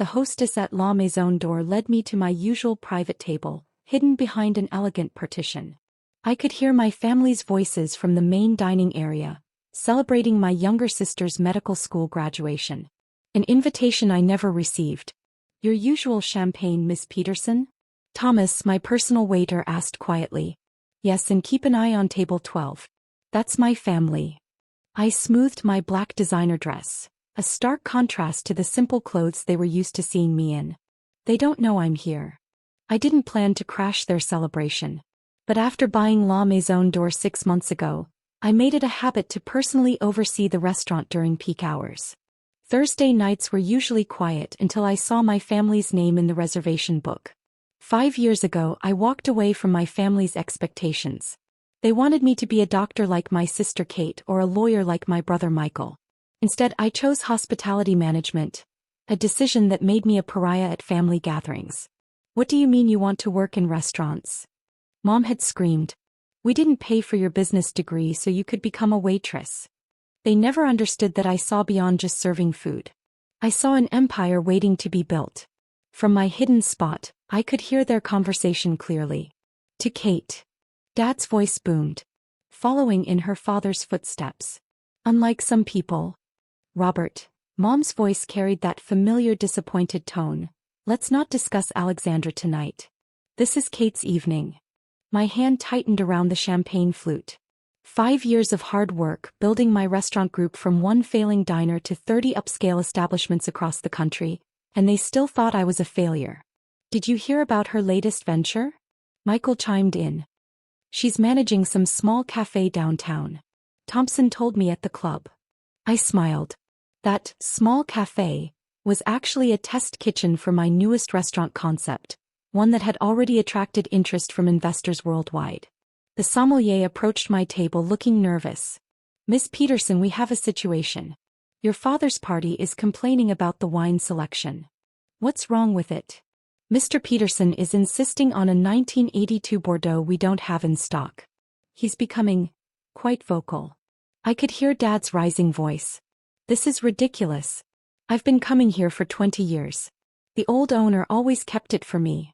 the hostess at La Maison D'Or led me to my usual private table, hidden behind an elegant partition. I could hear my family's voices from the main dining area, celebrating my younger sister's medical school graduation. An invitation I never received. Your usual champagne, Miss Peterson? Thomas, my personal waiter, asked quietly. Yes, and keep an eye on table 12. That's my family. I smoothed my black designer dress, a stark contrast to the simple clothes they were used to seeing me in. They don't know I'm here. I didn't plan to crash their celebration. But after buying La Maison D'Or 6 months ago, I made it a habit to personally oversee the restaurant during peak hours. Thursday nights were usually quiet until I saw my family's name in the reservation book. 5 years ago, I walked away from my family's expectations. They wanted me to be a doctor like my sister Kate or a lawyer like my brother Michael. Instead, I chose hospitality management, a decision that made me a pariah at family gatherings. What do you mean you want to work in restaurants? Mom had screamed. We didn't pay for your business degree so you could become a waitress. They never understood that I saw beyond just serving food. I saw an empire waiting to be built. From my hidden spot, I could hear their conversation clearly. To Kate. Dad's voice boomed, following in her father's footsteps. Unlike some people. Robert. Mom's voice carried that familiar disappointed tone. Let's not discuss Alexandra tonight. This is Kate's evening. My hand tightened around the champagne flute. 5 years of hard work building my restaurant group from one failing diner to 30 upscale establishments across the country, and they still thought I was a failure. Did you hear about her latest venture? Michael chimed in. She's managing some small cafe downtown. Thompson told me at the club. I smiled. That small cafe was actually a test kitchen for my newest restaurant concept, one that had already attracted interest from investors worldwide. The sommelier approached my table looking nervous. Miss Peterson, we have a situation. Your father's party is complaining about the wine selection. What's wrong with it? Mr. Peterson is insisting on a 1982 Bordeaux we don't have in stock. He's becoming quite vocal. I could hear Dad's rising voice. This is ridiculous. I've been coming here for 20 years. The old owner always kept it for me.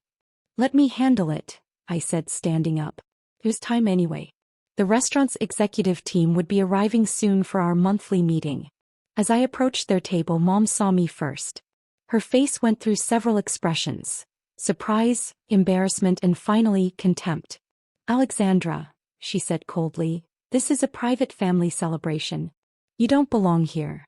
Let me handle it, I said, standing up. It was time anyway. The restaurant's executive team would be arriving soon for our monthly meeting. As I approached their table, Mom saw me first. Her face went through several expressions. Surprise, embarrassment, and finally, contempt. Alexandra, she said coldly, this is a private family celebration. You don't belong here.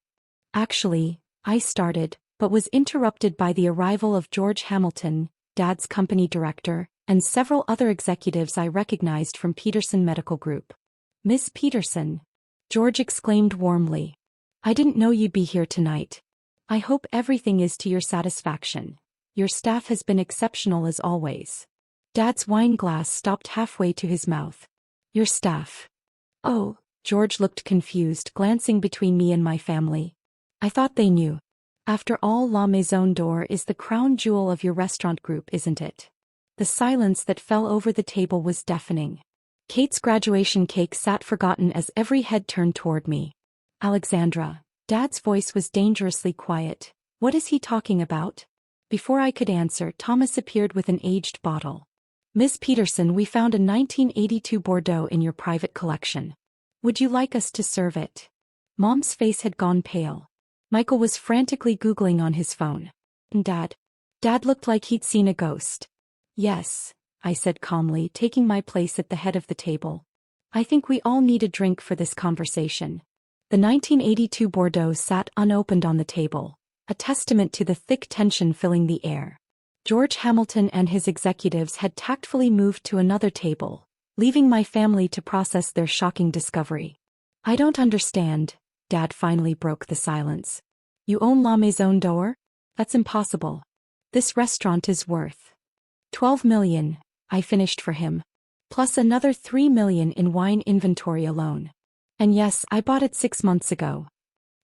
Actually, I started, but was interrupted by the arrival of George Hamilton, Dad's company director, and several other executives I recognized from Peterson Medical Group. Miss Peterson, George exclaimed warmly. I didn't know you'd be here tonight. I hope everything is to your satisfaction. Your staff has been exceptional as always. Dad's wine glass stopped halfway to his mouth. Your staff. Oh, George looked confused, glancing between me and my family. I thought they knew. After all, La Maison D'Or is the crown jewel of your restaurant group, isn't it? The silence that fell over the table was deafening. Kate's graduation cake sat forgotten as every head turned toward me. Alexandra. Dad's voice was dangerously quiet. What is he talking about? Before I could answer, Thomas appeared with an aged bottle. Miss Peterson, we found a 1982 Bordeaux in your private collection. Would you like us to serve it? Mom's face had gone pale. Michael was frantically Googling on his phone. Dad looked like he'd seen a ghost. Yes, I said calmly, taking my place at the head of the table. I think we all need a drink for this conversation. The 1982 Bordeaux sat unopened on the table, a testament to the thick tension filling the air. George Hamilton and his executives had tactfully moved to another table, leaving my family to process their shocking discovery. I don't understand, Dad finally broke the silence. You own La Maison D'Or? That's impossible. This restaurant is worth 12 million, I finished for him. Plus another 3 million in wine inventory alone. And yes, I bought it 6 months ago.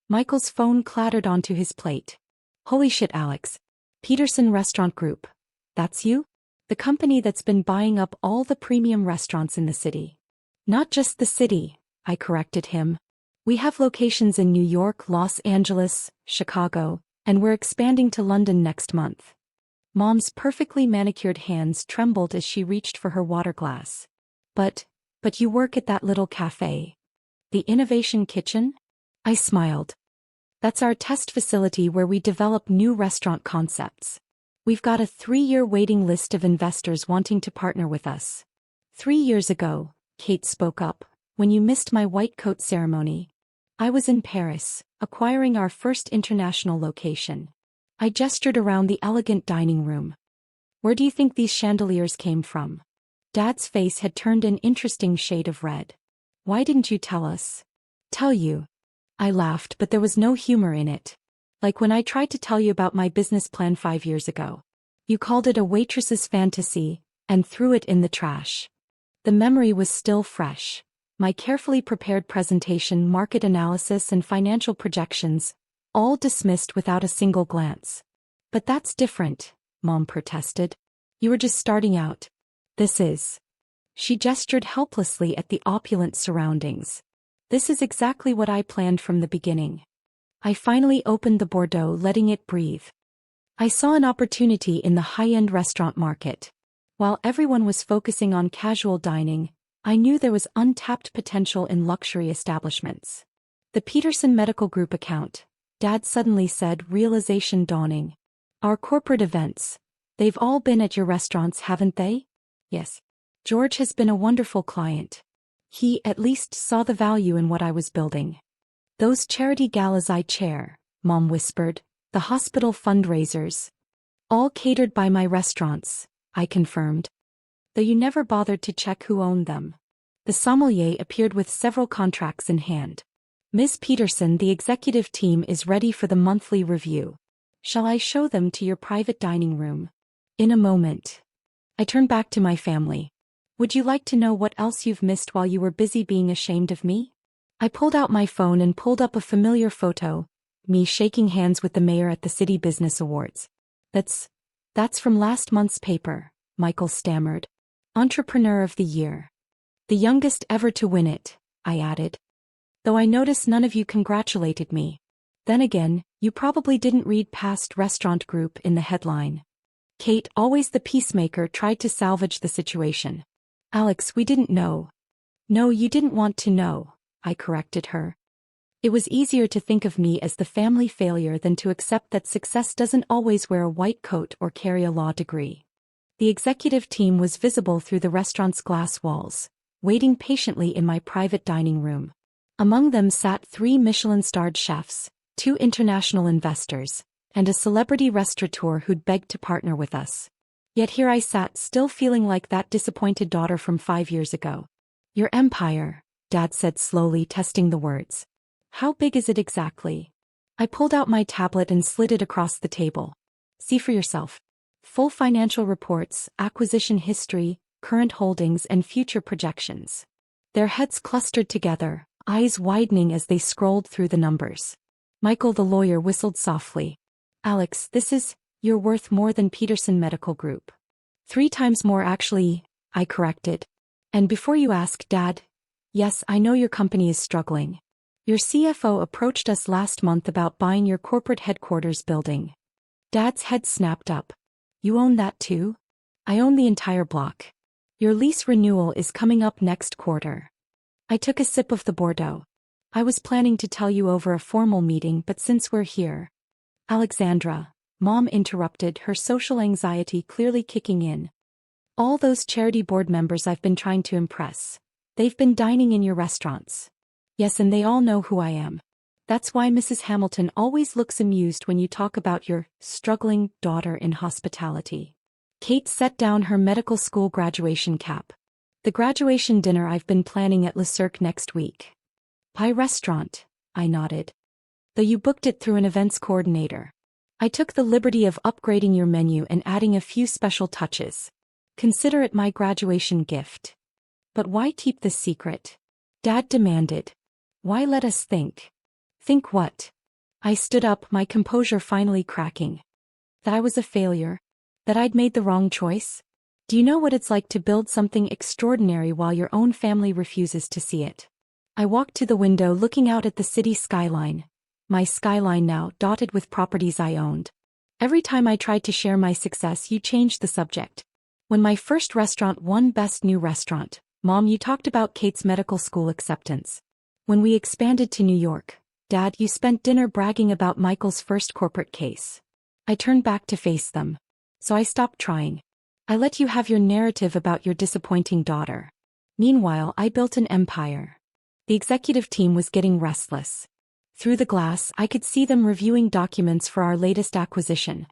Michael's phone clattered onto his plate. Holy shit, Alex. Peterson Restaurant Group. That's you? The company that's been buying up all the premium restaurants in the city. Not just the city, I corrected him. We have locations in New York, Los Angeles, Chicago, And we're expanding to London next month. Mom's perfectly manicured hands trembled as she reached for her water glass. But you work at that little cafe. The Innovation Kitchen? I smiled. That's our test facility where we develop new restaurant concepts. We've got a 3-year waiting list of investors wanting to partner with us. 3 years ago, Kate spoke up, when you missed my white coat ceremony. I was in Paris, acquiring our first international location. I gestured around the elegant dining room. Where do you think these chandeliers came from? Dad's face had turned an interesting shade of red. Why didn't you tell us? Tell you. I laughed, but there was no humor in it. Like when I tried to tell you about my business plan 5 years ago. You called it a waitress's fantasy, and threw it in the trash. The memory was still fresh. My carefully prepared presentation, market analysis, and financial projections, all dismissed without a single glance. But that's different, Mom protested. You were just starting out. This is. She gestured helplessly at the opulent surroundings. This is exactly what I planned from the beginning. I finally opened the Bordeaux, letting it breathe. I saw an opportunity in the high-end restaurant market. While everyone was focusing on casual dining, I knew there was untapped potential in luxury establishments. The Peterson Medical Group account, Dad suddenly said, realization dawning. Our corporate events, they've all been at your restaurants, haven't they? Yes. George has been a wonderful client. He at least saw the value in what I was building. Those charity galas I chair, Mom whispered, the hospital fundraisers. All catered by my restaurants, I confirmed. Though you never bothered to check who owned them. The sommelier appeared with several contracts in hand. Miss Peterson, the executive team is ready for the monthly review. Shall I show them to your private dining room? In a moment. I turned back to my family. Would you like to know what else you've missed while you were busy being ashamed of me? I pulled out my phone and pulled up a familiar photo, me shaking hands with the mayor at the City Business Awards. That's from last month's paper, Michael stammered. Entrepreneur of the Year. The youngest ever to win it, I added. Though I noticed none of you congratulated me. Then again, you probably didn't read past Restaurant Group in the headline. Kate, always the peacemaker, tried to salvage the situation. Alex, we didn't know. No, you didn't want to know, I corrected her. It was easier to think of me as the family failure than to accept that success doesn't always wear a white coat or carry a law degree. The executive team was visible through the restaurant's glass walls, waiting patiently in my private dining room. Among them sat 3 Michelin-starred chefs, 2 international investors, and a celebrity restaurateur who'd begged to partner with us. Yet here I sat, still feeling like that disappointed daughter from 5 years ago. Your empire, Dad said slowly, testing the words. How big is it exactly? I pulled out my tablet and slid it across the table. See for yourself. Full financial reports, acquisition history, current holdings, and future projections. Their heads clustered together, eyes widening as they scrolled through the numbers. Michael the lawyer whistled softly. Alex, you're worth more than Peterson Medical Group. 3 times more actually, I corrected. And before you ask, Dad, yes, I know your company is struggling. Your CFO approached us last month about buying your corporate headquarters building. Dad's head snapped up. You own that too? I own the entire block. Your lease renewal is coming up next quarter. I took a sip of the Bordeaux. I was planning to tell you over a formal meeting, but since we're here. Alexandra, Mom interrupted, her social anxiety clearly kicking in. All those charity board members I've been trying to impress. They've been dining in your restaurants. Yes, and they all know who I am. That's why Mrs. Hamilton always looks amused when you talk about your struggling daughter in hospitality. Kate set down her medical school graduation cap. The graduation dinner I've been planning at Le Cirque next week. Pie restaurant, I nodded. Though you booked it through an events coordinator. I took the liberty of upgrading your menu and adding a few special touches. Consider it my graduation gift. But why keep this secret? Dad demanded. Why let us think? Think what? I stood up, my composure finally cracking. That I was a failure? That I'd made the wrong choice? Do you know what it's like to build something extraordinary while your own family refuses to see it? I walked to the window, looking out at the city skyline. my skyline now dotted with properties I owned. Every time I tried to share my success, you changed the subject. When my first restaurant won Best New Restaurant, Mom, you talked about Kate's medical school acceptance. When we expanded to New York, Dad, you spent dinner bragging about Michael's first corporate case. I turned back to face them. So I stopped trying. I let you have your narrative about your disappointing daughter. Meanwhile, I built an empire. The executive team was getting restless. Through the glass, I could see them reviewing documents for our latest acquisition.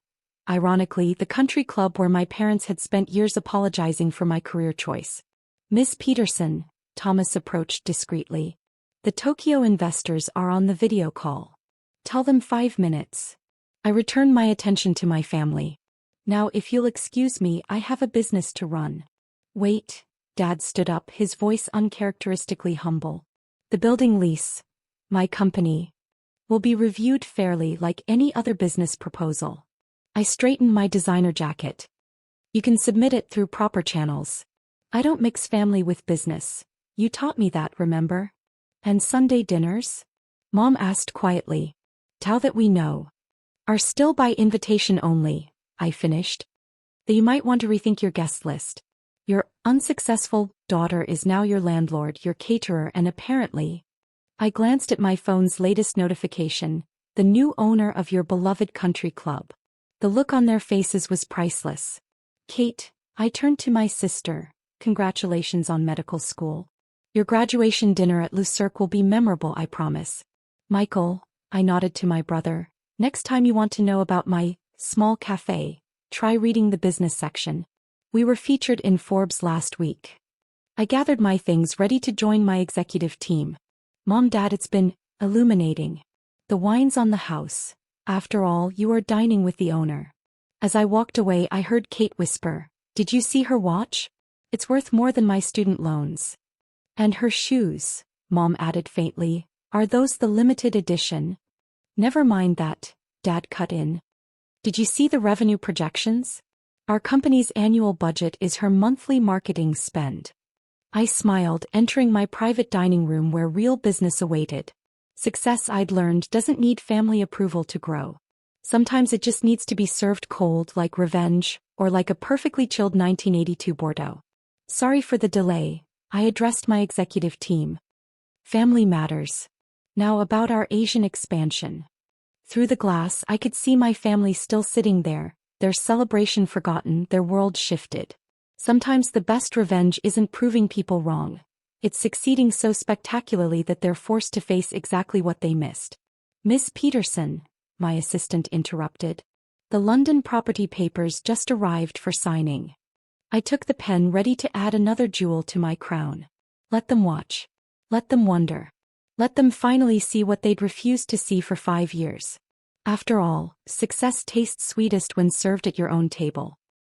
Ironically, the country club where my parents had spent years apologizing for my career choice. Miss Peterson, Thomas approached discreetly. The Tokyo investors are on the video call. Tell them 5 minutes. I returned my attention to my family. Now, if you'll excuse me, I have a business to run. Wait, Dad stood up, his voice uncharacteristically humble. The building lease, my company, will be reviewed fairly like any other business proposal. I straightened my designer jacket. You can submit it through proper channels. I don't mix family with business. You taught me that, remember? And Sunday dinners? Mom asked quietly. Tell that we know. Are still by invitation only, I finished. That you might want to rethink your guest list. Your unsuccessful daughter is now your landlord, your caterer, and apparently... I glanced at my phone's latest notification, the new owner of your beloved country club. The look on their faces was priceless. Kate, I turned to my sister. Congratulations on medical school. Your graduation dinner at Le Cirque will be memorable, I promise. Michael, I nodded to my brother. Next time you want to know about my small cafe, try reading the business section. We were featured in Forbes last week. I gathered my things ready to join my executive team. Mom, Dad, it's been illuminating. The wine's on the house. After all, you are dining with the owner. As I walked away, I heard Kate whisper, Did you see her watch? It's worth more than my student loans. And her shoes, Mom added faintly, are those the limited edition? Never mind that, Dad cut in. Did you see the revenue projections? Our company's annual budget is her monthly marketing spend. I smiled, entering my private dining room where real business awaited. Success, I'd learned, doesn't need family approval to grow. Sometimes it just needs to be served cold like revenge, or like a perfectly chilled 1982 Bordeaux. Sorry for the delay, I addressed my executive team. Family matters. Now about our Asian expansion. Through the glass, I could see my family still sitting there, their celebration forgotten, their world shifted. Sometimes the best revenge isn't proving people wrong. It's succeeding so spectacularly that they're forced to face exactly what they missed. Miss Peterson, my assistant interrupted. The London property papers just arrived for signing. I took the pen, ready to add another jewel to my crown. Let them watch. Let them wonder. Let them finally see what they'd refused to see for 5 years. After all, success tastes sweetest when served at your own table.